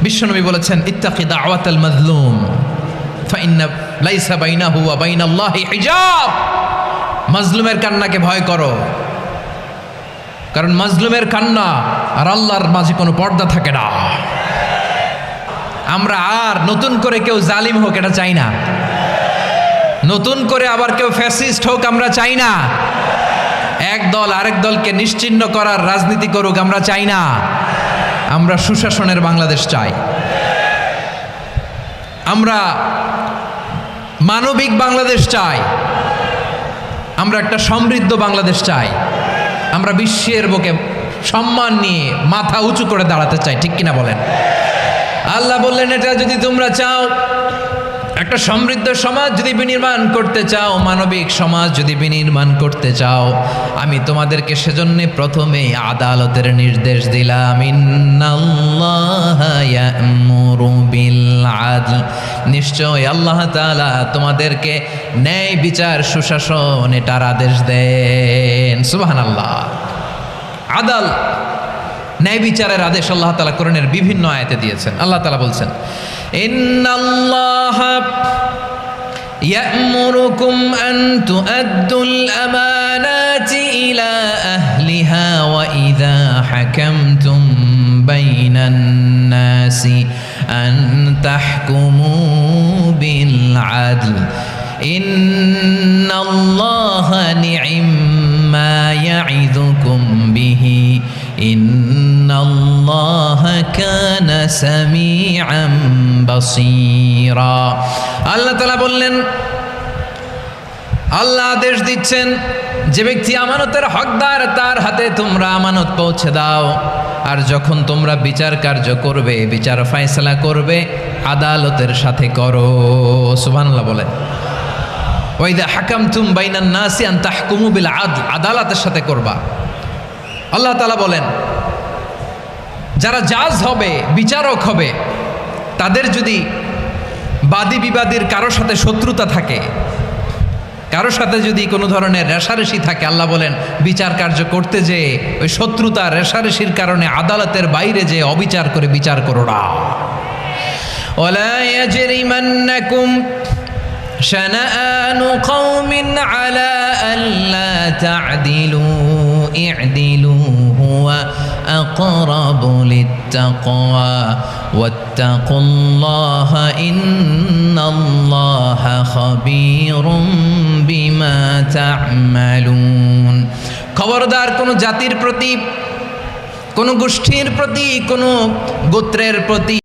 বিশ্বনবী বলেছেন, ইত্তাকি দাওয়াতাল মাজলুম ফাইন্না লাইসা বাইনাহু ওয়া বাইনাল্লাহি হিজাব। মাজলুমের কান্নাকে ভয় করো, কারণ মাজলুমের কান্না আর আল্লাহর মাঝে কোনো পর্দা থাকে না। আমরা আর নতুন করে কেউ জালিম হোক এটা চাই না, নতুন করে আবার কেউ ফ্যাসিস্ট হোক আমরা চাই না, এক দল আরেক দলকে নিশ্চিহ্ন করার রাজনীতি করুক আমরা চাই না। আমরা সুশাসনের বাংলাদেশ চাই, আমরা মানবিক বাংলাদেশ চাই, আমরা একটা সমৃদ্ধ বাংলাদেশ চাই, আমরা বিশ্বের বুকে সম্মান নিয়ে মাথা উঁচু করে দাঁড়াতে চাই, ঠিক কিনা বলেন? আল্লাহ বললেন, এটা যদি তোমরা চাও, একটা সমৃদ্ধ সমাজ যদি বিনির্মাণ করতে চাও, মানবিক সমাজ যদি বিনির্মাণ করতে চাও, আমি তোমাদেরকে সেজন্য প্রথমে আদালতের নির্দেশ দিলাম। ইন্নাল্লাহা ইয়া'মুরু বিল আদল, নিশ্চয় আল্লাহ তাআলা তোমাদেরকে ন্যায় বিচার সুশাসন এটার আদেশ দেন। সুবহানাল্লাহ। আদাল, ন্যায় বিচারের আদেশ আল্লাহ তাআলা কোরআনের বিভিন্ন আয়াতে দিয়েছেন। আল্লাহ তাআলা বলছেন, ইন্নাল্লাহা ইয়া'মুরুকুম আন তুআদ্দুল আমানাতি ইলা আহলিহা ওয়া ইযা হাকামতুম বাইনান নাসি আন তাহকুমু বিল আদল ইন্নাল্লাহা নি'ম্মা ইয়া'iযুকুম বিহি ইন্নাল্লাহা কানা সামিআন বাসীরা। আল্লাহ তাআলা বললেন, আল্লাহ আদেশ দিচ্ছেন, যে ব্যক্তি আমানতের হকদার তার হাতে তোমরা আমানত পৌঁছে দাও, আর যখন তোমরা বিচার কার্য করবে, বিচার ফয়সালা করবে, আদালতের সাথে করো। সুবহানাল্লাহ বলেন। ওয়া ইযা হাকামতুম বাইনান নাসি আন তাহকুমু বিল আদল, আদালতের সাথে করবা। আল্লাহ তাআলা বলেন, যারা জাজ হবে, বিচারক হবে, তাদের যদি বাদী বিবাদীর কারোর সাথে শত্রুতা থাকে, কারোর সাথে যদি কোনো ধরনের রেষারেষি থাকে, আল্লাহ বলেন বিচার কার্য করতে যে ওই শত্রুতা রেষারেষির কারণে আদালতের বাইরে যে অবিচার করে বিচার করো না। ওয়ালা ইয়াজরিমান্নাকুম শানাআনু কওমিন আলা আল্লা তা'দিলু ই'দিলু হুয়া আকরাবু লিত্তাকওয়া ওয়াত্তাকুল্লাহা ইন্নাল্লাহা খাবীরুম বিমা তা'মালুন। খবরদার কোনো জাতির প্রতি, কোনো গোষ্ঠীর প্রতি, কোনো গোত্রের প্রতি